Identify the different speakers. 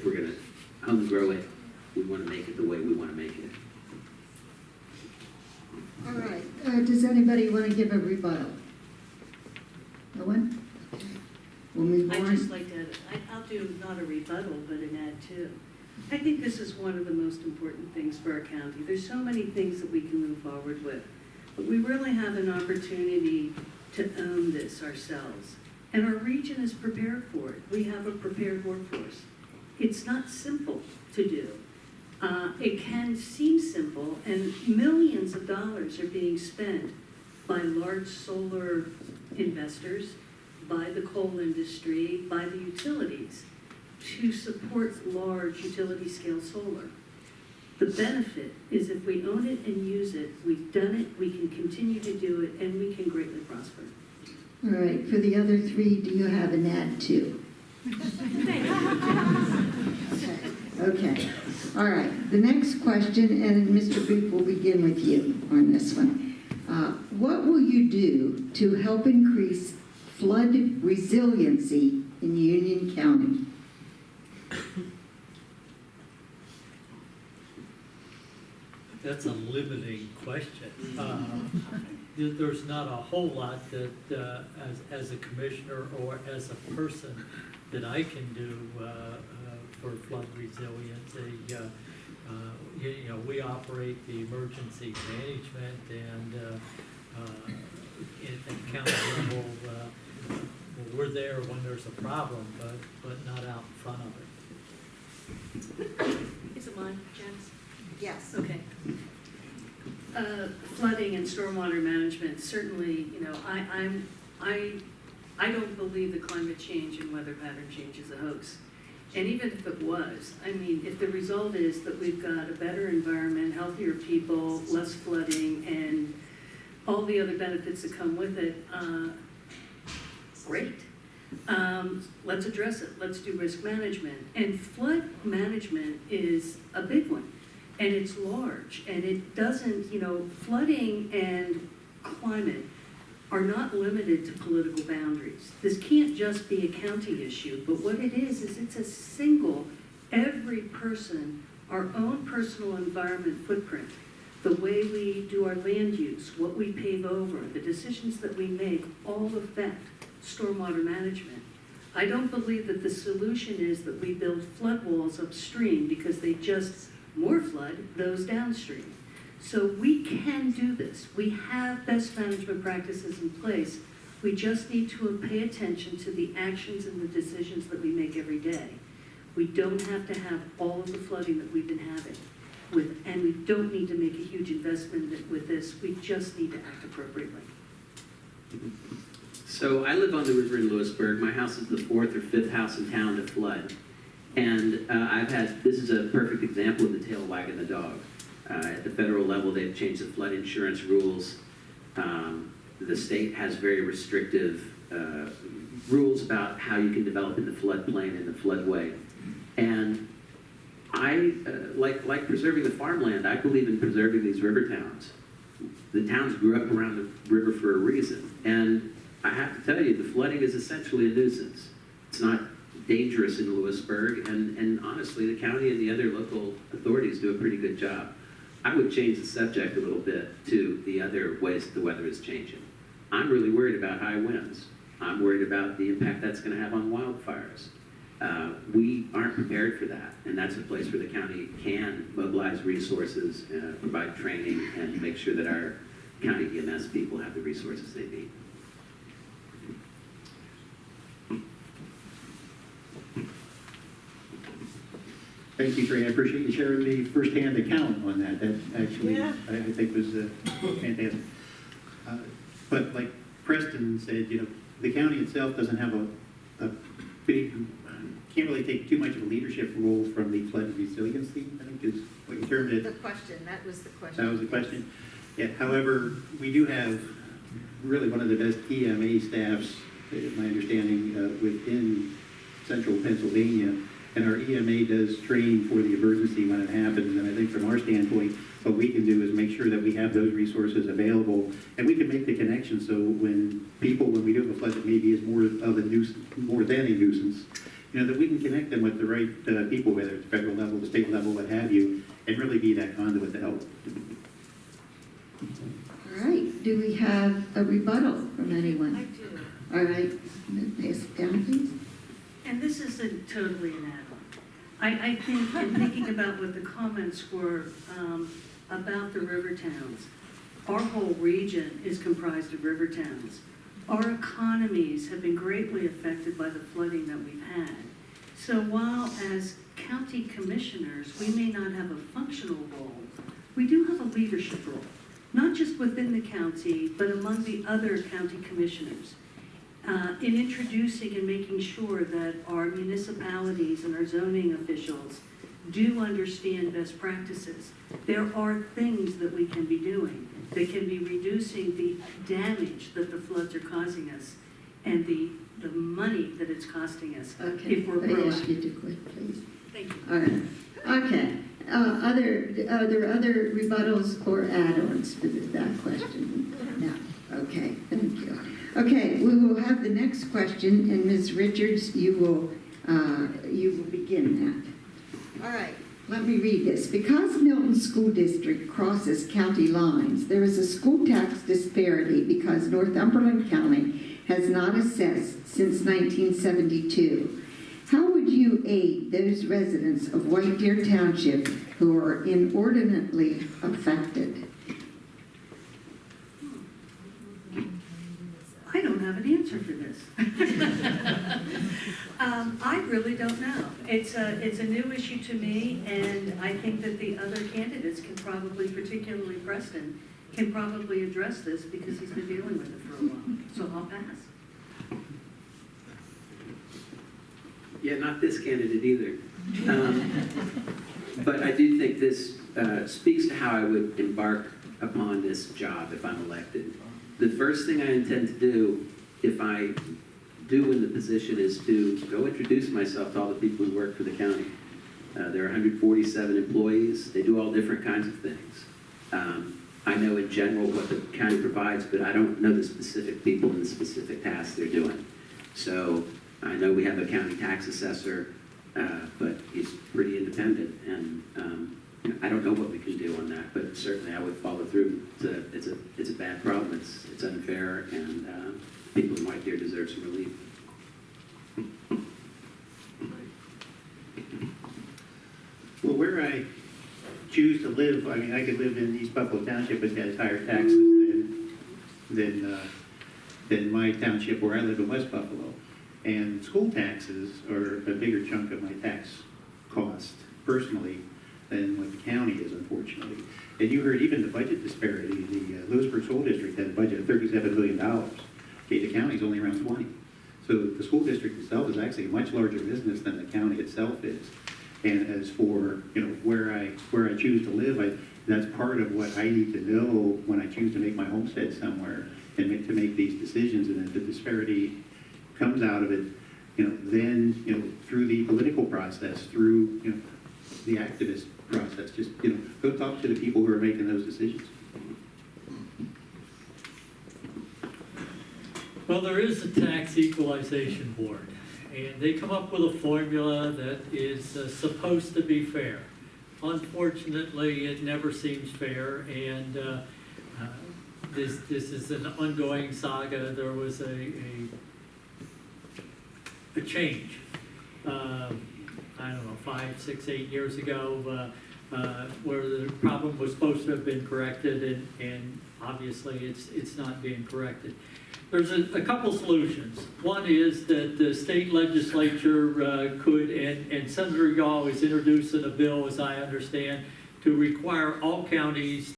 Speaker 1: if we're going to own and grow it, we want to make it the way we want to make it.
Speaker 2: All right. Does anybody want to give a rebuttal? No one? We'll move on.
Speaker 3: I'd just like to add, I'll do not a rebuttal, but an add too. I think this is one of the most important things for our county. There's so many things that we can move forward with, but we really have an opportunity to own this ourselves. And our region is prepared for it. We have a prepared workforce. It's not simple to do. It can seem simple, and millions of dollars are being spent by large solar investors, by the coal industry, by the utilities to support large utility scale solar. The benefit is if we own it and use it, we've done it, we can continue to do it, and we can greatly prosper.
Speaker 2: All right. For the other three, do you have an add to? Okay. All right. The next question, and Mr. Booth will begin with you on this one. What will you do to help increase flood resiliency in Union County?
Speaker 4: That's a limiting question. There's not a whole lot that, as a commissioner or as a person, that I can do for flood resiliency. You know, we operate the emergency management, and at the county level, we're there when there's a problem, but not out in front of it.
Speaker 3: Is it mine, Janice?
Speaker 5: Yes.
Speaker 3: Okay. Flooding and stormwater management, certainly, you know, I don't believe that climate change and weather pattern change is a hoax. And even if it was, I mean, if the result is that we've got a better environment, healthier people, less flooding, and all the other benefits that come with it, great. Let's address it. Let's do risk management. And flood management is a big one. And it's large. And it doesn't, you know, flooding and climate are not limited to political boundaries. This can't just be a county issue, but what it is it's a single, every person, our own personal environment footprint, the way we do our land use, what we pave over, the decisions that we make, all affect stormwater management. I don't believe that the solution is that we build flood walls upstream because they just more flood those downstream. So we can do this. We have best management practices in place. We just need to pay attention to the actions and the decisions that we make every day. We don't have to have all of the flooding that we've been having and we don't need to make a huge investment with this. We just need to act appropriately.
Speaker 1: So I live on the river in Lewisburg. My house is the 4th or 5th house in town to flood. And this is a perfect example of the tail wagging the dog. At the federal level, they've changed the flood insurance rules. The state has very restrictive rules about how you can develop in the floodplain and the floodway. And I, like preserving the farmland, I believe in preserving these river towns. The towns grew up around the river for a reason. And I have to tell you, the flooding is essentially a nuisance. It's not dangerous in Lewisburg, and honestly, the county and the other local authorities do a pretty good job. I would change the subject a little bit to the other ways that the weather is changing. I'm really worried about high winds. I'm worried about the impact that's going to have on wildfires. We aren't prepared for that, and that's a place where the county can mobilize resources, provide training, and make sure that our county EMS people have the resources they need.
Speaker 6: Thank you, Trey. I appreciate you sharing the first-hand account on that. That actually,
Speaker 5: Yeah.
Speaker 6: I think, was fantastic. But like Preston said, you know, the county itself doesn't have a big, can't really take too much of a leadership role from the flood resiliency, I think is what you termed it.
Speaker 5: The question, that was the question.
Speaker 6: That was the question. Yeah. However, we do have really one of the best EMA staffs, my understanding, within central Pennsylvania. And our EMA does train for the emergency when it happens. And I think from our standpoint, what we can do is make sure that we have those resources available. And we can make the connection so when we do have a flood that maybe is more than a nuisance, that we can connect them with the right people, whether it's federal level, the state level, what have you, and really be that conduit to help.
Speaker 2: All right, do we have a rebuttal from
Speaker 5: I
Speaker 2: anyone?
Speaker 5: do.
Speaker 2: All right, pass it down, please.
Speaker 3: And this isn't totally an add-on. I think, in thinking about what the comments were about the river towns, our whole region is comprised of river towns. Our economies have been greatly affected by the flooding that we've had. So while as county commissioners, we may not have a functional role, we do have a leadership role, not just within the county, but among the other county commissioners. In introducing and making sure that our municipalities and our zoning officials do understand best practices. There are things that we can be doing that can be reducing the damage that the floods are causing us and the money that it's costing us
Speaker 2: Okay,
Speaker 3: if we're
Speaker 2: I ask you
Speaker 3: proactive.
Speaker 2: to quit, please.
Speaker 3: Thank you.
Speaker 2: All right, okay. Are there other rebuttals or add-ons to that question? No, okay, thank you. Okay, we will have the next question, and Ms. Richards, you will begin that.
Speaker 5: All right.
Speaker 2: Let me read this. Because Milton School District crosses county lines, there is a school tax disparity because Northumberland County has not assessed since 1972. How would you aid those residents of White Deer Township who are inordinately affected?
Speaker 3: I don't have an answer for this. I really don't know. It's a new issue to me, and I think that the other candidates can probably, particularly Preston, can probably address this because he's been dealing with it for a while. So I'll pass.
Speaker 1: Yeah, not this candidate either. But I do think this speaks to how I would embark upon this job if I'm elected. The first thing I intend to do, if I do win the position, is to go introduce myself to all the people who work for the county. There are 147 employees. They do all different kinds of things. I know in general what the county provides, but I don't know the specific people and the specific tasks they're doing. So I know we have a county tax assessor, but he's pretty independent, and I don't know what we can do on that, but certainly I would follow through. It's a bad problem. It's unfair, and people in White Deer deserve some relief.
Speaker 6: Well, where I choose to live, I mean, I could live in East Buffalo Township, which has higher taxes than my township where I live in West Buffalo. And school taxes are a bigger chunk of my tax cost personally than what the county is, unfortunately. And you heard even the budget disparity. The Lewisburg School District had a budget of $37 billion. Okay, the county's only around 20. So the school district itself is actually a much larger business than the county itself is. And as for where I choose to live, that's part of what I need to know when I choose to make my homestead somewhere and to make these decisions. And if the disparity comes out of it, then through the political process, through the activist process, just go talk to the people who are making those decisions.
Speaker 4: Well, there is a tax equalization board, and they come up with a formula that is supposed to be fair. Unfortunately, it never seems fair, and this is an ongoing saga. There was a change, I don't know, 5, 6, 8 years ago, where the problem was supposed to have been corrected, and obviously it's not being corrected. There's a couple solutions. One is that the state legislature could, and Senator Yaw is introducing a bill, as I understand, to require all counties